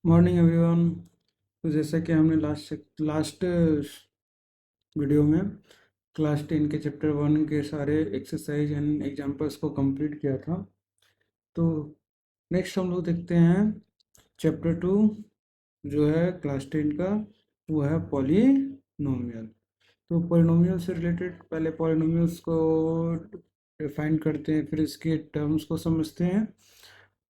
Morning everyone. तो जैसा कि हमने लास्ट वीडियो में क्लास 10 के चैप्टर 1 के सारे एक्सरसाइज एंड एग्जांपल्स को कंप्लीट किया था। तो नेक्स्ट हम लोग देखते हैं चैप्टर 2 जो है क्लास 10 का, वो है पॉलिनोमियल। तो पॉलिनोमियल से रिलेटेड पहले पॉलिनोमियल्स को डिफाइन करते हैं, फिर इसके टर्म्स को समझते हैं,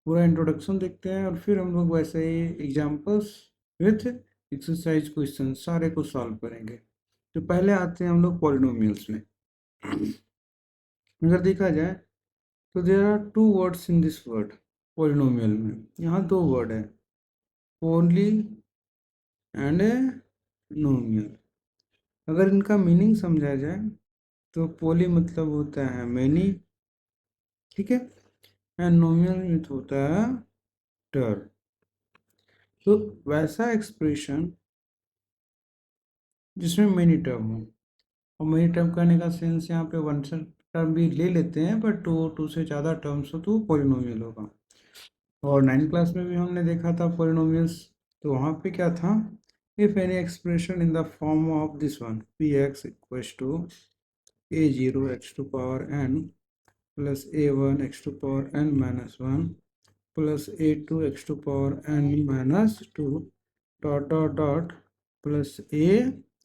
पूरा इंट्रोडक्शन देखते हैं, और फिर हम लोग वैसे ही एग्जांपल्स विथ एक्सरसाइज क्वेश्चन सारे को सॉल्व करेंगे। तो पहले आते हैं हम लोग पॉलिनोमियल्स में। अगर देखा जाए तो there are two words in this word polynomial में। यहाँ दो वर्ड है, पोली एंड नोमियल। अगर इनका मीनिंग समझा जाए तो पोली मतलब होता है मैनी, ठीक है, एंड नोमियल मीन्स होता है टर्म। तो वैसा एक्सप्रेशन जिसमें मेनी टर्म हो, और मेनी टर्म करने का सेंस यहाँ पे वन टर्म भी ले लेते हैं, बट टू से ज़्यादा टर्म्स हो तो पॉलिनोमियल होगा। और 9th क्लास में भी हमने देखा था पॉलिनोमियल्स। तो वहाँ पे क्या था, if any expression in the form of this one P x equals to a0 x to power n plus a1 x to power n minus 1 plus a2 x to power n minus 2 dot dot dot plus a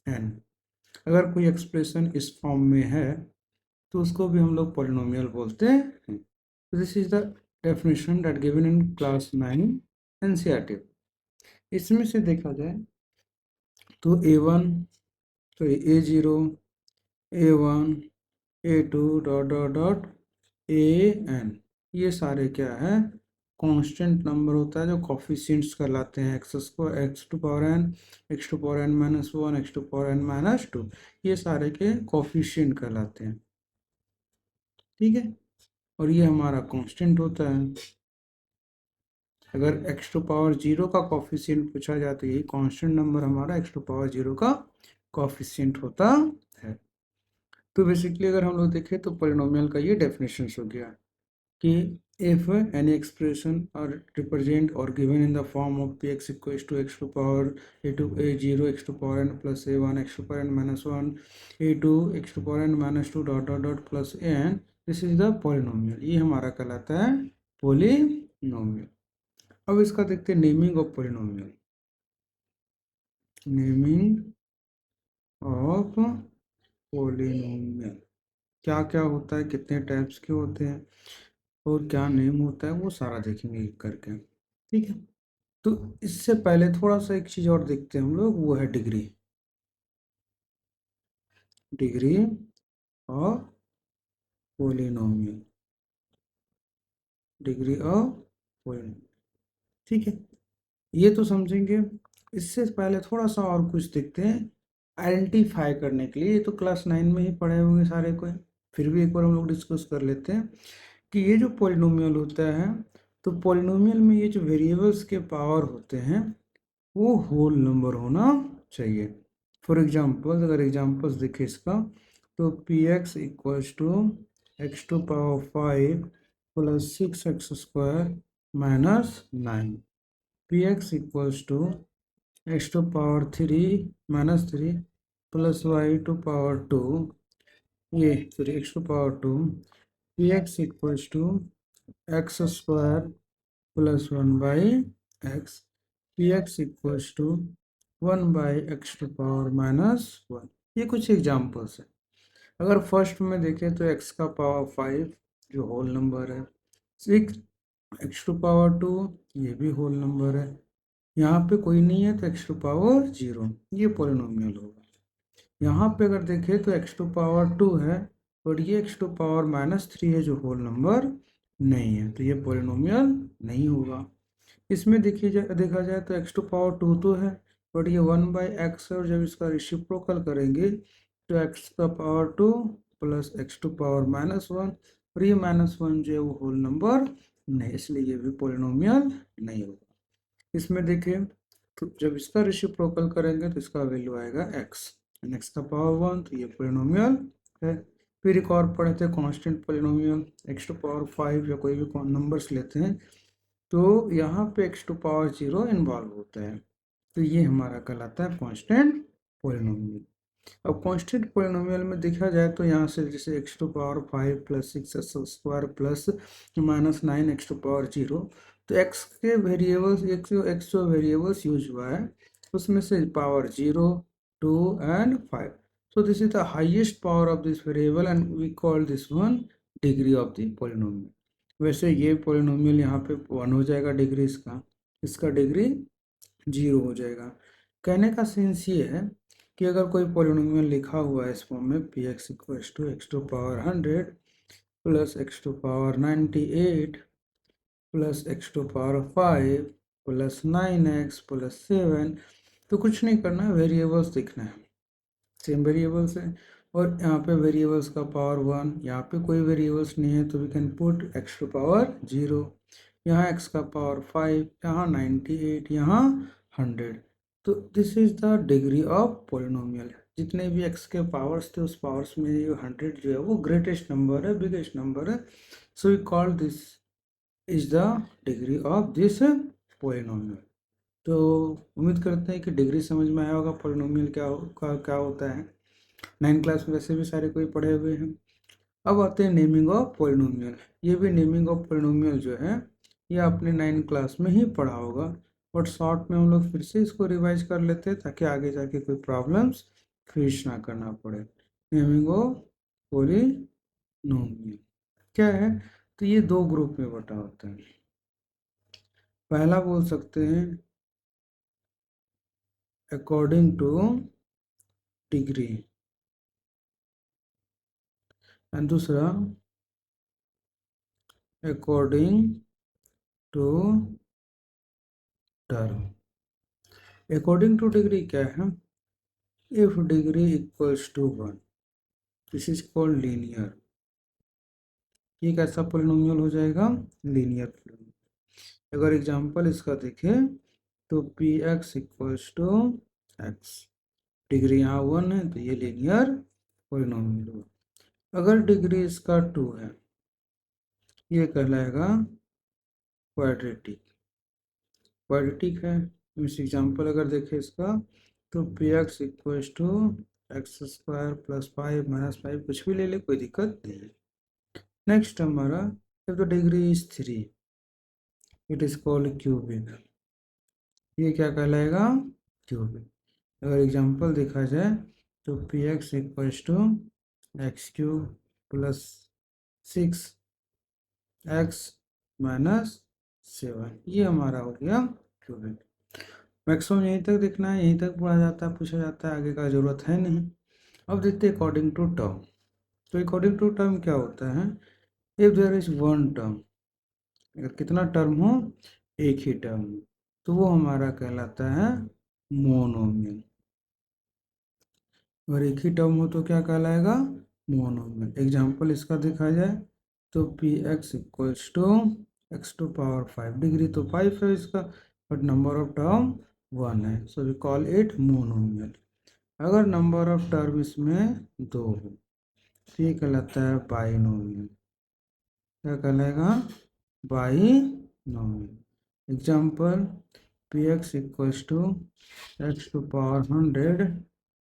n, अगर कोई expression इस form में है तो उसको भी हम लोग पॉलिनोमियल बोलते हैं। This is the definition that given in class 9 NCERT. इसमें से देखा जाए तो a1, तो a0, a1, a2 dot dot dot an, ये सारे क्या है, कांस्टेंट नंबर होता है जो कॉफिशिएंट्स कहलाते हैं। एक्स को X to power N, X to power N minus 1, X to power N minus 2, ये सारे के कॉफिशिएंट कहलाते हैं, ठीक है। और ये हमारा कांस्टेंट होता है। अगर x टू पावर 0 का कॉफिशिएंट पूछा जाए तो यही कांस्टेंट नंबर हमारा x टू पावर 0 का कॉफिशिएंट होता है। तो बेसिकली अगर हम लोग देखें तो पॉलिनोमियल का ये डेफिनेशन हो गया कि if any expression are represent or given in the form of px equals to x to power a2 a0 x to power n plus a1 x to power n minus 1 a2 x to power n minus 2 dot dot dot plus an, this is the polynomial। ये हमारा कहलाता है polynomial. अब इसका देखते हैं naming of polynomial. Naming of polynomial क्या क्या होता है, कितने टाइप्स के होते हैं, और क्या नेम होता है, वो सारा देखेंगे करके, ठीक है। तो इससे पहले थोड़ा सा एक चीज और देखते हैं हम लोग, वो है degree. Degree of polynomial, degree of polynomial, ठीक है, ये तो समझेंगे। इससे पहले थोड़ा सा और कुछ देखते हैं आइडेंटिफाई करने के लिए। ये तो क्लास 9 में ही पढ़े होंगे सारे को, फिर भी एक बार हम लोग डिस्कस कर लेते हैं कि ये जो पॉलिनोमियल होता है, तो पॉलिनोमियल में ये जो वेरिएबल्स के पावर होते हैं वो होल नंबर होना चाहिए। फॉर एग्जाम्पल अगर एग्जाम्पल्स देखें इसका, तो P x equals to x to power 5 plus 6x square minus 9, P x equals to x to power 3 minus 3 plus Y to power 2, ये sorry X to power 2, P x equals to x square plus 1 by X, P x equals to 1 by X to power minus 1। ये कुछ examples है। अगर first में देखें तो X का power 5 जो होल नंबर है, 6 एक्स टू पावर 2 ये भी होल नंबर है, यहाँ पे कोई नहीं है तो एक्स टू पावर 0, ये पॉलिनोमियल होगा। यहाँ पे अगर देखें तो एक्स टू पावर 2 है, और ये एक्स टू पावर माइनस 3 है जो होल नंबर नहीं है, तो ये पॉलिनोमियल नहीं होगा। इसमें देखा जाए तो एक्स टू पावर 2 तो है, बट ये 1 बाई एक्स है, और जब इसका रेसिप्रोकल करेंगे तो एक्स का power 2 plus x to power minus 1, और ये माइनस 1 जो है वो होल नंबर नहीं, इसलिए ये भी पॉलिनोमियल नहीं होगा। इसमें देखिए तो जब इसका रेसिप्रोकल करेंगे तो इसका वैल्यू आएगा x, एक्स का पावर 1, तो ये पॉलिनोमियल है। फिर एक और पढ़े थे constant polynomial, X to power 5 या कोई भी नंबर्स लेते हैं तो यहाँ पे x to power zero involve होता है, तो ये हमारा कहलाता है कांस्टेंट पोलिनोमियल। अब कांस्टेंट पोलिनोमियल में देखा जाए तो यहाँ से जैसे x to power five plus six x square plus minus nine x to power zero, तो एक्स के वेरिएबल्स एक्स जो वेरिएबल्स यूज हुआ है उसमें से power zero, two and five. So this is the highest power of this variable and we call this one degree of the polynomial. वैसे ये polynomial यहाँ पे वन हो जाएगा डिग्री इसका, इसका डिग्री जीरो हो जाएगा। कहने का सेंस ये है कि अगर कोई पोलिनोमियल लिखा हुआ है इस फॉर्म में p x equals to x to power 100 plus x to power 98 plus x to power 5 plus 9x plus 7, तो कुछ नहीं करना है, वेरिएबल्स देखना है, सेम वेरिएबल्स है। और यहाँ पे वेरिएबल्स का पावर वन, यहाँ पे कोई वेरिएबल्स नहीं है तो we can put x to power zero, यहाँ एक्स का पावर फाइव, यहाँ 98, यहाँ 100। तो this is the degree of polynomial. जितने भी एक्स के पावर्स थे उस पावर्स में ये 100 जो है वो ग्रेटेस्ट नंबर है, बिगेस्ट नंबर है। So we call this is the degree of this polynomial. तो उम्मीद करते हैं कि डिग्री समझ में आया होगा पोलिनोमियल क्या होता है। 9 क्लास में वैसे भी सारे कोई पढ़े हुए हैं। अब आते हैं नेमिंग ऑफ पोलिनोमियल। ये भी नेमिंग ऑफ पोलिनोमियल जो है ये आपने 9 क्लास में ही पढ़ा होगा, बट शॉर्ट में हम लोग फिर से इसको रिवाइज कर लेते हैं ताकि आगे जाके कोई प्रॉब्लम्स फेस ना करना पड़े। नेमिंग ऑफ पोलिनोमियल क्या है, तो ये दो ग्रुप में बटा होता है। पहला बोल सकते हैं अकॉर्डिंग टू डिग्री एंड दूसरा according to term. According to degree क्या है, if degree equals to one this is called linear. ये कैसा पोलिनोमियल हो जाएगा, लीनियर पोलिनोमियल। अगर एग्जांपल इसका देखें तो P x equals to x, degree यहाँ वन है तो ये लीनियर पोलिनोमियल हुआ। अगर डिग्री इसका टू है ये कहलाएगा क्वाड्रेटिक। क्वाड्रेटिक है, इस एग्जांपल अगर देखें इसका तो P x equals to x square plus five minus five, कुछ भी ले ले कोई दिक्कत नहीं है। नेक्स्ट हमारा if the degree is 3 it is called cubic, ये क्या कहलाएगा, क्यूबिक। अगर एग्जांपल देखा जाए तो P x equals to x cube plus 6x minus 7, ये हमारा हो गया क्यूबिक। मैक्सिमम यहीं तक देखना है, यहीं तक पढ़ा जाता है, पूछा जाता है, आगे का जरूरत है नहीं। अब देखते हैं अकॉर्डिंग टू टर्म। तो अकॉर्डिंग टू टर्म क्या होता है, if there is one term, अगर कितना टर्म हो, एक ही टर्म, तो वो हमारा कहलाता है मोनोमियल। अगर एक ही टर्म हो तो क्या कहलाएगा, मोनोमियल। एग्जाम्पल इसका देखा जाए तो P x equals to x to power five, degree तो फाइव है इसका but number of term one है, so we call it monomial. अगर नंबर ऑफ टर्म इसमें दो हो तो ये कहलाता है बाइनोमियल। क्या कहलाएगा, binomial. Example p x equals to x to power 100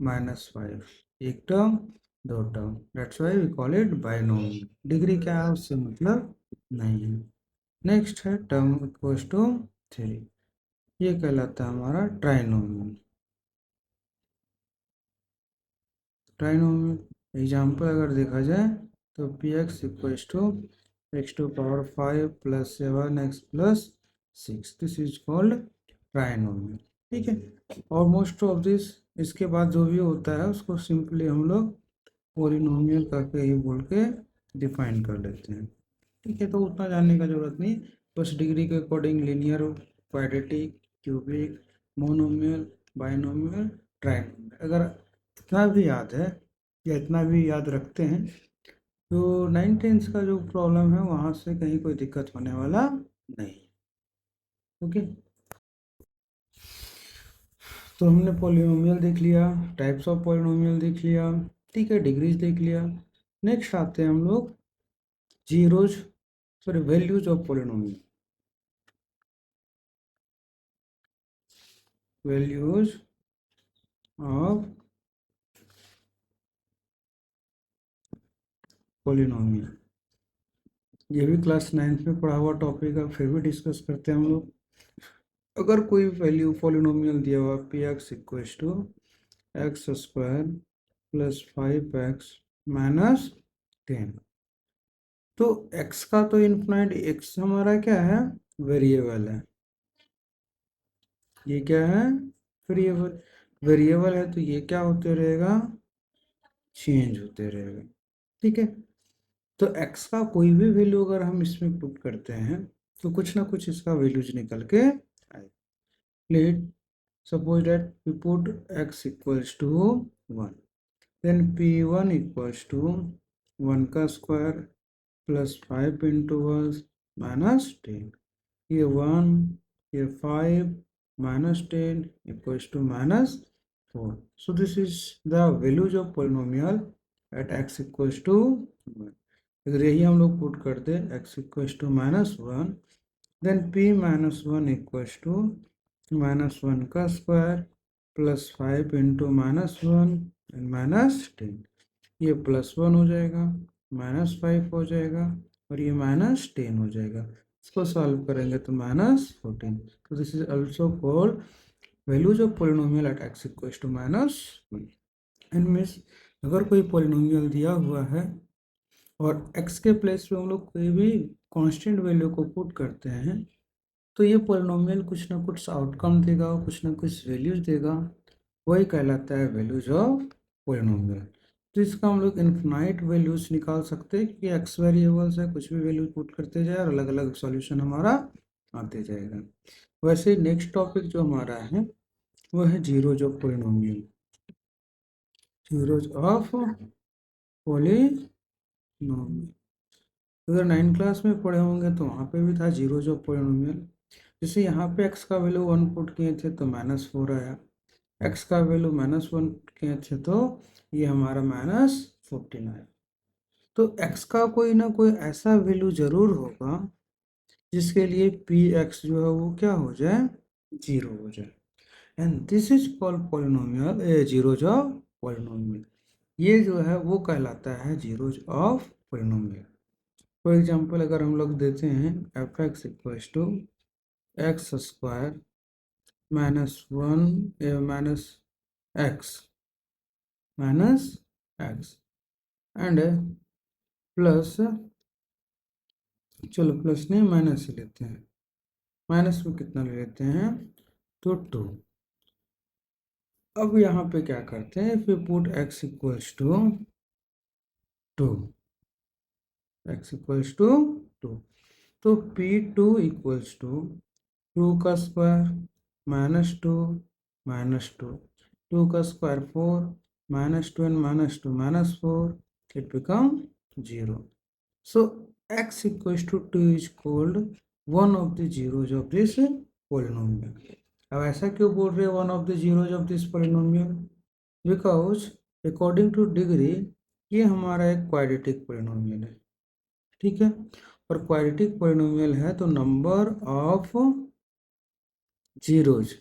minus five, एक टर्म दो term, that's why we call it binomial. Degree क्या है उससे मतलब नहीं है। नेक्स्ट है टर्म इक्वल्स टू 3, ये कहलाता है हमारा ट्राइनोमियल। ट्राइनोमियल एग्जाम्पल अगर देखा जाए तो P x equals to x to power 5 plus 7x plus 6, this is called trinomial. ठीक है, और मोस्ट ऑफ दिस इसके बाद जो भी होता है उसको सिंपली हम लोग पोलिनोमियल करके ही बोल के डिफाइन कर लेते हैं। ठीक है, तो उतना जानने का जरूरत नहीं, बस डिग्री के according linear, quadratic, cubic, monomial, binomial, trinomial, अगर इतना भी याद है या इतना भी याद रखते हैं तो 9 10 का जो प्रॉब्लम है वहाँ से कहीं कोई दिक्कत होने वाला नहीं। ओके, तो हमने पोलिनोमियल देख लिया, टाइप्स ऑफ पोलिनोमियल देख लिया, ठीक है, डिग्रीज देख लिया। नेक्स्ट आते हैं हम लोग zeros, sorry values of polynomial. Values of polynomial. ये भी क्लास 9th में पढ़ा हुआ टॉपिक है, फिर भी डिस्कस करते हैं हम लोग। अगर कोई वैल्यू पोलिनोमियल दिया हुआ p x equals to x square plus 5x minus 10, तो x का तो इन्फिनाइट, x हमारा क्या है, वेरिएबल है। ये क्या है, वेरिएबल। वेरिएबल है तो ये क्या होते रहेगा, चेंज होते रहेगा। ठीक है, तो x का कोई भी वैल्यू अगर हम इसमें पुट करते हैं तो कुछ ना कुछ इसका वैल्यूज निकल के आए। Let suppose that we put x equals to 1, then p1 equals to 1 का स्क्वायर प्लस 5 इंटू 1 माइनस 10। ये 1, ये 5 minus 10 equals to minus 4. So this is the values of polynomial at x equals to 1. अगर यही हम लोग put कर दे x equals to minus 1, then p minus 1 equals to minus 1 का square plus 5 into minus 1 and minus 10। ये plus 1 हो जाएगा, minus 5 हो जाएगा और ये माइनस 10 हो जाएगा। इसको सॉल्व करेंगे तो माइनस 14। तो this is also called values of polynomial at x equals to minus 1। And means अगर कोई पोलिनोमियल दिया हुआ है और x के प्लेस पे हम लोग कोई भी कांस्टेंट वैल्यू को पुट करते हैं तो ये पोलिनोमियल कुछ ना कुछ आउटकम देगा, कुछ ना कुछ वैल्यूज देगा, वही कहलाता है वैल्यूज ऑफ पोलिनोमियल। तो इसका हम लोग इन्फिनाइट वैल्यूज निकाल सकते हैं क्योंकि एक्स वेरिएबल्स है, कुछ भी वैल्यू पुट करते जाए और अलग अलग सॉल्यूशन हमारा आते जाएगा। वैसे नेक्स्ट टॉपिक जो हमारा है वो है zeros of polynomial. Zeros of polynomial अगर 9 क्लास में पढ़े होंगे तो वहाँ पे भी था जीरोज ऑफ पोलिनोमियल। जैसे यहाँ पे x का वैल्यू 1 पुट किए थे तो -4 आया, x का वैल्यू -1 किए थे तो ये हमारा -14 आया। तो x का कोई ना कोई ऐसा वैल्यू जरूर होगा जिसके लिए px जो है वो क्या हो जाए, 0 हो जाए। And this is called polynomial, zeros of polynomial. ये जो है वो कहलाता है zeros of polynomial. For example अगर हम लोग देते हैं f x equals to x square -1 minus x and plus, चलो प्लस नहीं माइनस ही लेते हैं, माइनस में कितना ले लेते हैं तो 2। अब यहाँ पे क्या करते हैं, फिर put x equals to 2, x equals to 2, तो p2 इक्वल्स टू 2 का स्क्वायर -2 -2, 2 का square 4 -2 and -2 -4, it become 0. So x equals to 2 is called one of the zeros of this polynomial. अब ऐसा क्यों बोल रहे हैं one of the zeros of this polynomial, because according to degree ये हमारा एक क्वाड्रेटिक पोलिनोमियल है। ठीक है, और क्वाड्रेटिक पोलिनोमियल है तो number of zeros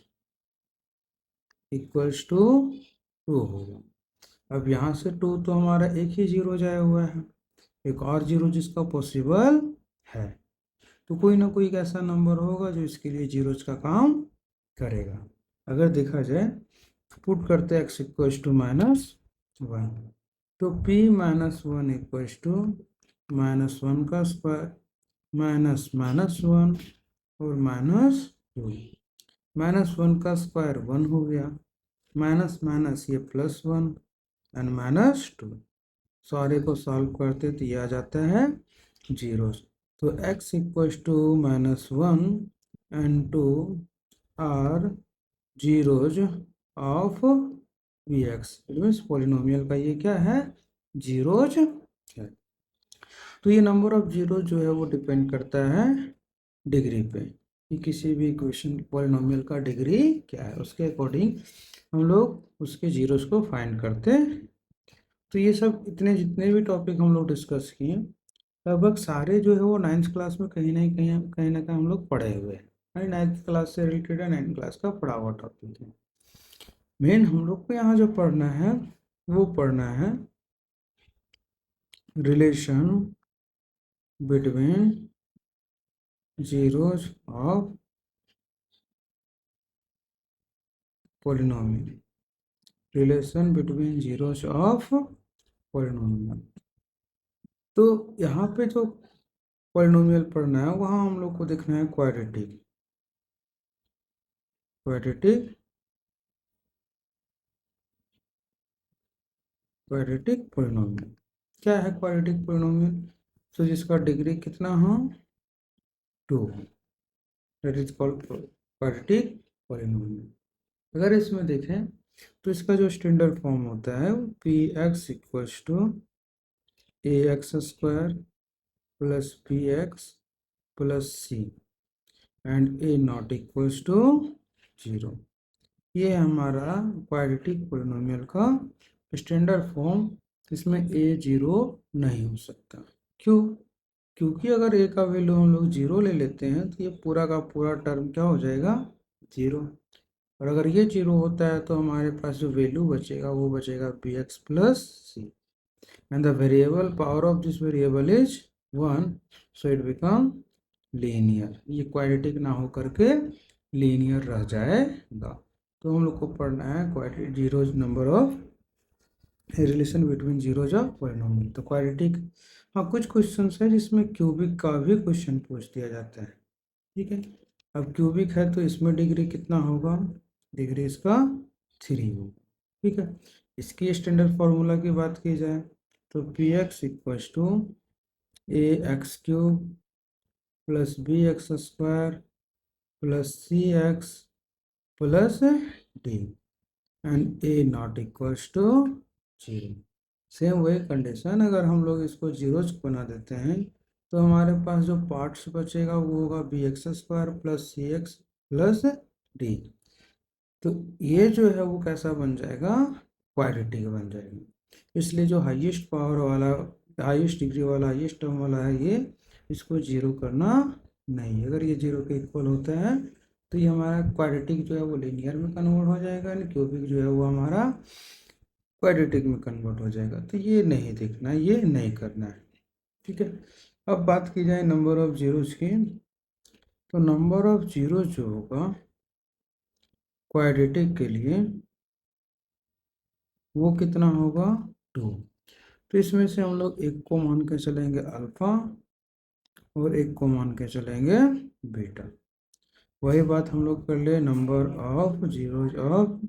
equals to 2 होगा। अब यहाँ से 2 तो हमारा एक ही जीरो जाया हुआ है, एक और जीरो जिसका पॉसिबल है, तो कोई ना कोई ऐसा नंबर होगा जो इसके लिए जीरोज का काम करेगा। अगर देखा जाए पुट करते हैं x इक्वल्स टू -1, तो p -1 इक्वल्स टू -1 का स्क्वायर -1 और -2, -1 का स्क्वायर 1 हो गया, माइनस माइनस ये +1 एंड -2, सारे को सॉल्व करते तो ये आ जाता है 0। तो x equals to -1 and 2 are zeros of vx, means polynomial का ये क्या है, जीरोज है। तो ये नंबर ऑफ जीरो जो है वो डिपेंड करता है डिग्री पे कि किसी भी इक्वेशन पोलिनोमियल का डिग्री क्या है, उसके अकॉर्डिंग हम लोग उसके जीरोस को फाइंड करते हैं। तो ये सब इतने जितने भी टॉपिक हम लोग डिस्कस किए लगभग सारे जो है वो 9th क्लास में कहीं ना कहीं हम लोग पढ़े हुए हैं। यानी 9th क्लास से रिलेटेड है, 9th क्लास का पढ़ा हुआ टॉपिक है। मेन हम लोग को यहाँ जो पढ़ना है वो पढ़ना है relation between zeros of polynomial, relation between zeros of polynomial। तो यहाँ पे जो पॉलिनोमियल पढ़ना है वहाँ हम लोग को देखना है क्वाड्रेटिक, क्वाड्रेटिक क्वाड्रेटिक पॉलिनोमियल। क्या है क्वाड्रेटिक पॉलिनोमियल? तो जिसका डिग्री कितना है 2, that is called quadratic polynomial. अगर इसमें देखें तो इसका जो स्टैंडर्ड फॉर्म होता है p x equals to a x square plus b x plus c and a not equals to 0। ये हमारा क्वाड्रेटिक पॉलिनोमियल का स्टैंडर्ड फॉर्म। इसमें ए 0 नहीं हो सकता। क्यों? क्योंकि अगर ए का वैल्यू हम लोग 0 ले लेते हैं तो ये पूरा का पूरा टर्म क्या हो जाएगा 0। और अगर ये 0 होता है तो हमारे पास जो वैल्यू बचेगा वो बचेगा p x plus c and the variable power of this variable is 1, so it become linear। ये क्वाड्रेटिक ना हो करके लीनियर रह जाएगा। तो हम लोग को पढ़ना है quadratic zero number of relation between zeros of polynomial. तो क्वाड्रेटिक, हाँ कुछ क्वेश्चन है जिसमें क्यूबिक का भी क्वेश्चन पूछ दिया जाता है। ठीक है, अब क्यूबिक है तो इसमें डिग्री कितना होगा, डिग्री इसका 3 होगा। ठीक है, इसकी स्टैंडर्ड फार्मूला की बात की जाए तो P x equals to a x cube plus b x square plus c x plus d and a not equals to 0। Same वही कंडीशन, अगर हम लोग इसको जीरोज बना देते हैं तो हमारे पास जो पार्ट्स बचेगा वो होगा B x square plus c x plus D. तो ये जो है वो कैसा बन जाएगा, क्वाड्रेटिक बन जाएगा। इसलिए जो हाईएस्ट पावर वाला, हाईएस्ट डिग्री वाला, हाईएस्ट टर्म वाला है ये, इसको 0 करना नहीं है। अगर ये 0 के इक्वल होता है तो ये हमारा क्वाड्रेटिक जो है वो लीनियर में कन्वर्ट हो जाएगा, यानी क्यूबिक जो है वो हमारा क्वाड्रेटिक में कन्वर्ट हो जाएगा। तो ये नहीं देखना है, ये नहीं करना है। ठीक है, अब बात की जाए नंबर ऑफ जीरोज की, तो नंबर ऑफ जीरो जो होगा क्वाड्रेटिक के लिए वो कितना होगा 2। तो इसमें से हम लोग एक को मान के चलेंगे अल्फा और एक को मान के चलेंगे बीटा। वही बात हम लोग कर ले number of zeros of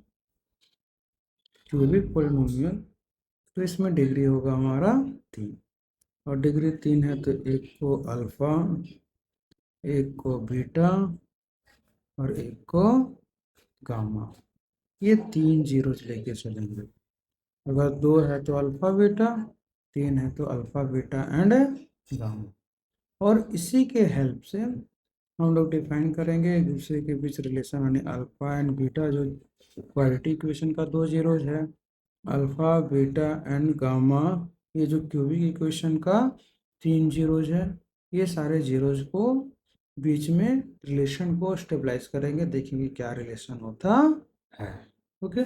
cubic polynomial. तो इसमें डिग्री होगा हमारा 3, और डिग्री 3 है तो एक को अल्फा, एक को बीटा और एक को गामा। ये 3 जीरोज लेके चलेंगे। अगर 2 है तो अल्फा बीटा, 3 है तो अल्फा बीटा एंड गामा। और इसी के हेल्प से हम लोग डिफाइन करेंगे एक दूसरे के बीच रिलेशन, यानी अल्फा एंड बीटा जो क्वाड्रेटिक इक्वेशन का 2 जीरोज है, अल्फा बीटा एंड गामा ये जो क्यूबिक इक्वेशन का 3 जीरोज है। ये सारे जीरोज को बीच में रिलेशन को स्टेबलाइज करेंगे, देखेंगे क्या रिलेशन होता है। ओके,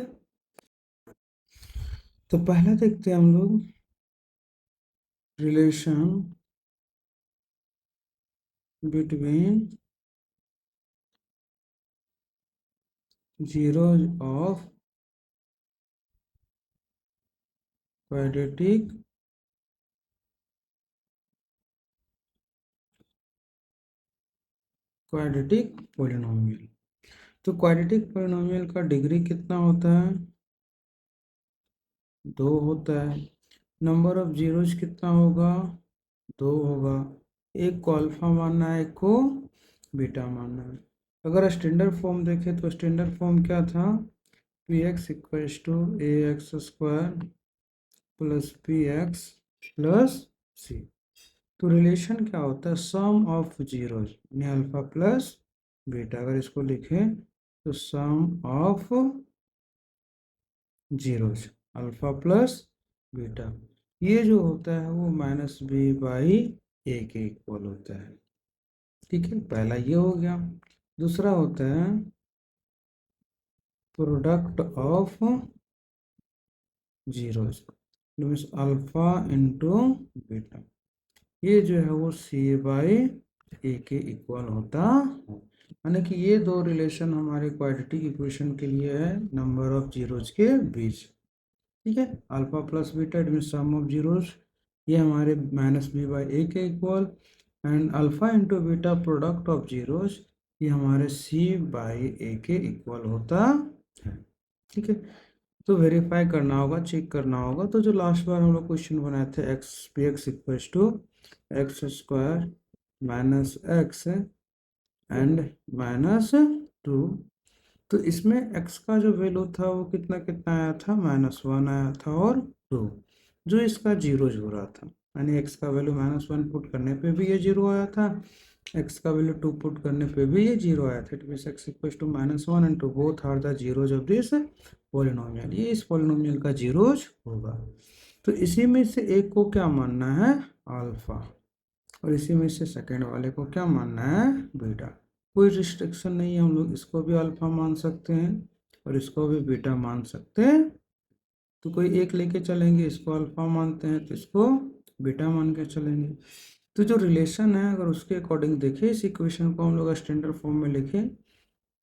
तो पहला देखते हैं हम लोग relation between zeros of quadratic polynomial. तो क्वाड्रेटिक पोलिनोमियल का डिग्री कितना होता है 2 होता है। नंबर ऑफ जीरोज कितना होगा 2 होगा। एक को अल्फा मानना है, एक को बीटा मानना है। अगर स्टैंडर्ड फॉर्म देखें तो स्टैंडर्ड फॉर्म क्या था, p x equals to a x square plus p x plus c. तो रिलेशन क्या होता है, सम ऑफ जीरोज यानी अल्फा प्लस बीटा। अगर इसको लिखें तो sum of zeros alpha plus beta, ये जो होता है वो माइनस बी बाई ए के इक्वल होता है। ठीक है, पहला ये हो गया। दूसरा होता है product of zeros, means alpha into beta. ये जो है वो सी बाई ए के इक्वल होता है। यानी कि ये दो रिलेशन हमारे क्वाड्रेटिक इक्वेशन के लिए है नंबर ऑफ जीरोज के बीच। ठीक है, alpha plus beta it mean sum of zeros, ये हमारे माइनस बी बाई ए के equal, and alpha into beta product of zeros, ये हमारे सी बाई ए के इक्वल होता है। ठीक है, तो वेरीफाई करना होगा, चेक करना होगा। तो जो लास्ट बार हम लोग क्वेश्चन बनाए थे x P x equal to x square minus x and minus two, तो इसमें x का जो वैल्यू था वो कितना कितना आया था, -1 आया था और 2, जो इसका जीरो हो रहा था। यानी x का वैल्यू -1 पुट करने पे भी ये जीरो आया था, x का वैल्यू 2 पुट करने पे भी ये जीरो आया था। It means x equal to -1 and 2 both are the zeros of this polynomial, ये इस पॉलिनोमियल का जीरोज होगा। तो इसी में से एक को क्या मानना है, अल्फा, और इसी में से सेकेंड वाले को क्या मानना है, बीटा। कोई रिस्ट्रिक्शन नहीं है, हम लोग इसको भी अल्फा मान सकते हैं और इसको भी बीटा मान सकते हैं। तो कोई एक लेके चलेंगे, इसको अल्फा मानते हैं तो इसको बीटा मान के चलेंगे। तो जो रिलेशन है अगर उसके अकॉर्डिंग देखें, इस इक्वेशन को हम लोग स्टैंडर्ड फॉर्म में लिखें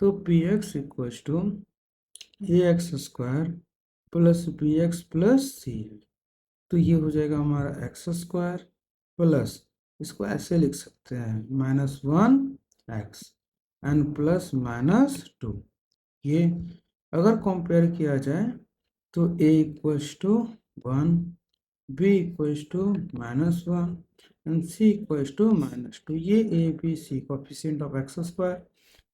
तो पी एक्स इक्व to a x square plus b x plus c, तो ये हो जाएगा हमारा एक्स स्क्वायर प्लस, इसको ऐसे लिख सकते हैं -1 x एंड प्लस -2। ये अगर कंपेयर किया जाए तो a equals to 1, b equals to -1 and c equals to -2। ये a b c coefficient of x square,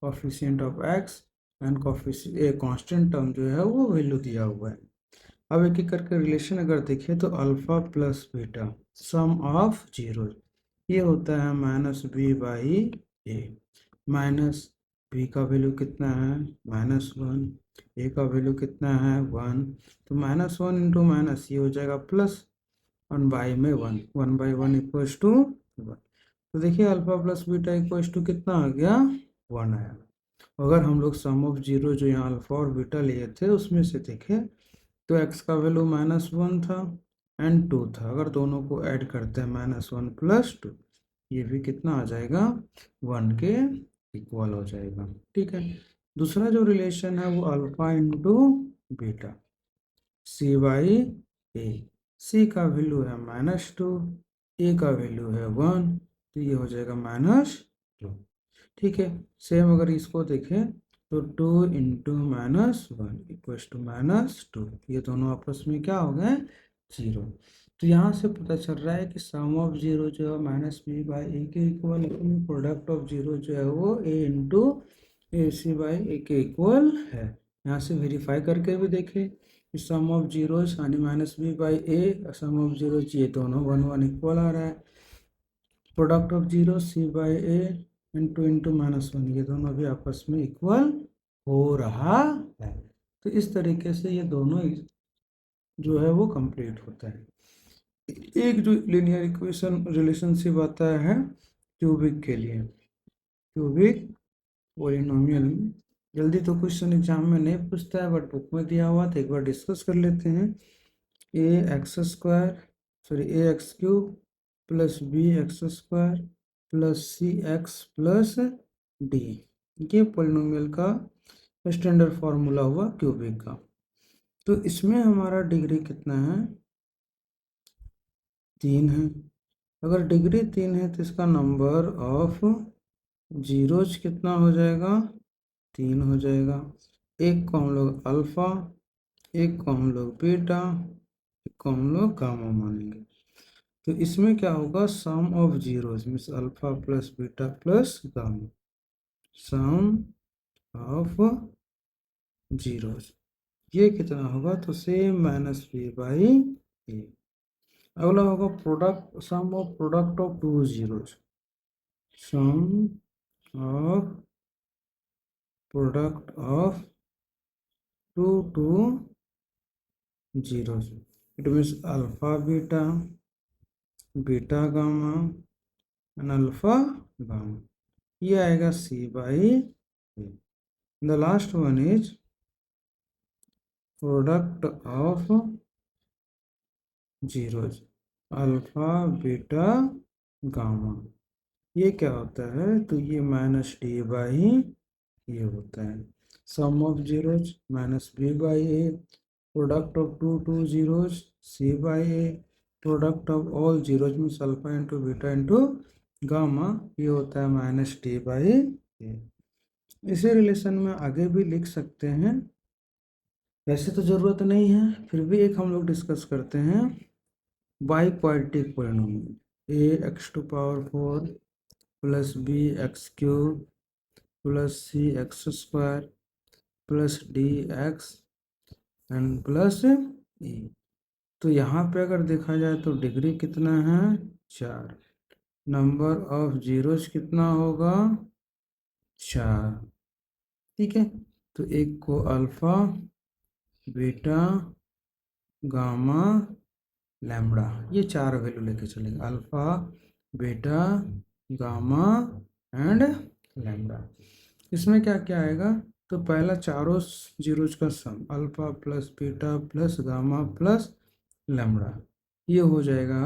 coefficient of x and coefficient constant term जो है वो वैल्यू दिया हुआ है। अब एक एक करके रिलेशन अगर देखें तो alpha plus beta some of zero, ये होता है -b/a, माइनस बी का वैल्यू कितना है -1, ए का वैल्यू कितना है 1, तो -1 इंटू माइनस ये हो जाएगा प्लस 1/1, 1/1 इक्वल्स टू 1। तो देखिए alpha plus beta equals to कितना आ गया, 1 आया। अगर हम लोग सम ऑफ जीरो जो यहाँ अल्फा और बीटा लिए थे उसमें से देखें तो x का वैल्यू -1 था एंड 2 था, अगर दोनों को ऐड करते हैं -1 प्लस 2, ये भी कितना आ जाएगा, 1 के इक्वल हो जाएगा। ठीक है, दूसरा जो रिलेशन है वो alpha into beta c by a, c का वैल्यू है -2, ए का वैल्यू है 1, तो ये हो जाएगा -2। ठीक है, सेम अगर इसको देखें तो 2 इंटू -1 इक्वल्स टू -2, ये दोनों आपस में क्या हो गए, जीरो। तो यहाँ से पता चल रहा है कि सम ऑफ जीरो जो है -b/a के इक्वल है, प्रोडक्ट ऑफ जीरो जो है वो a इंटू ac/a के इक्वल है। यहाँ से वेरीफाई करके भी देखें कि सम ऑफ जीरो यानी -b/a, सम ऑफ जीरो ये दोनों 1 1 इक्वल आ रहा है। Product of zero c/a into -1, ये दोनों भी आपस में इक्वल हो रहा है। तो इस तरीके से ये दोनों जो है वो कंप्लीट होता है। एक जो लीनियर इक्वेशन रिलेशनशिप आता है क्यूबिक के लिए, क्यूबिक पॉलिनोमियल में जल्दी तो क्वेश्चन एग्जाम में नहीं पूछता है बट बुक में दिया हुआ था, एक बार डिस्कस कर लेते हैं। A x cube plus b x square plus c x plus d, ये पॉलिनोमियल का स्टैंडर्ड फार्मूला हुआ क्यूबिक का। तो इसमें हमारा डिग्री कितना है, 3 है। अगर डिग्री 3 है तो इसका नंबर ऑफ जीरोज कितना हो जाएगा, 3 हो जाएगा। एक को हम लोग अल्फा, एक को हम लोग बीटा, एक को हम लोग गामा मानेंगे। तो इसमें क्या होगा, sum of zeros means alpha plus beta plus gamma, sum of zeros ये कितना होगा, तो सेम -b/a। अगला होगा product, sum of product of two zeros, sum of product of two zeros, it means alpha beta, beta gamma and alpha gamma, ये आएगा c/a। The last one is product of zeros, alpha beta gamma. ये क्या होता है, तो ये minus D by ये होता है sum of zeros minus b by a, product of two zeros c by a, product of all zeros means alpha into beta into gamma, ये होता है माइनस डी बाई ए। इसे रिलेशन में आगे भी लिख सकते हैं, वैसे तो ज़रूरत नहीं है, फिर भी एक हम लोग डिस्कस करते हैं। Biquadratic polynomial a x to power 4 plus b x cube plus c x square plus d x and plus e. तो यहाँ पे अगर देखा जाए तो डिग्री कितना है 4, नंबर ऑफ जीरोज कितना होगा 4। ठीक है, तो एक को अल्फा बीटा गामा लैम्बडा, ये 4 वैल्यू लेके चलेंगे, alpha beta gamma and lambda. इसमें क्या क्या आएगा, तो पहला चारों जीरोज का sum alpha plus beta plus gamma plus lambda, ये हो जाएगा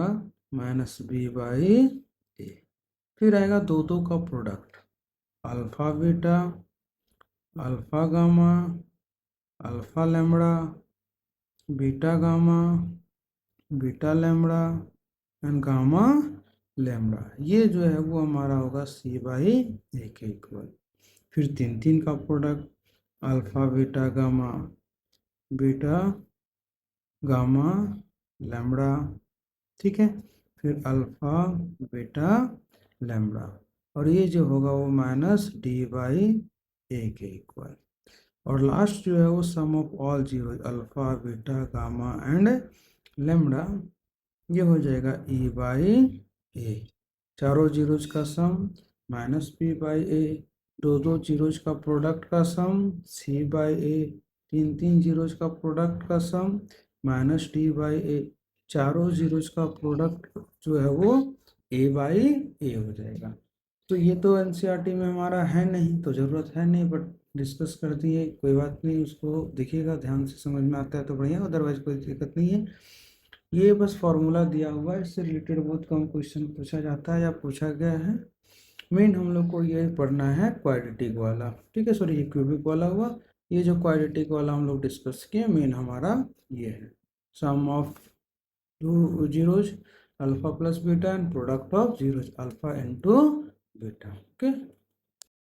माइनस बी बाई ए। फिर आएगा दो दो का product, alpha beta alpha gamma alpha lambda beta gamma beta lambda and gamma lambda, ये जो है वो हमारा होगा सी बाई ए के इक्वल। फिर तीन तीन का product, alpha beta gamma lambda, ठीक है, फिर अल्फा बीटा लैम्बडा, और ये जो होगा वो माइनस डी बाई ए के इक्वल। और लास्ट जो है वो sum of all zero alpha beta gamma and lambda, ये हो जाएगा ई बाई ए, चारों जीरोज का sum minus b by a, दो दो जीरोज का प्रोडक्ट का सम सी बाई ए, तीन तीन जीरोज का प्रोडक्ट का sum minus D by a, चारों जीरोज का प्रोडक्ट जो है वो ए बाई ए हो जाएगा। तो ये तो एनसीईआरटी में हमारा है नहीं, तो ज़रूरत है नहीं, बट डिस्कस कर दिए, कोई बात नहीं, उसको देखिएगा ध्यान से, समझ में आता है तो बढ़िया, अदरवाइज कोई दिक्कत नहीं है। ये बस फॉर्मूला दिया हुआ है, इससे रिलेटेड बहुत कम क्वेश्चन पूछा जाता है या पूछा गया है। मेन हम लोग को ये पढ़ना है क्वाड्रेटिक वाला, ठीक है, सॉरी ये क्यूबिक वाला हुआ, ये जो क्वाड्रेटिक वाला हम लोग डिस्कस किए मेन हमारा ये है sum of two zeros alpha plus beta and product of zeros alpha into beta. Okay.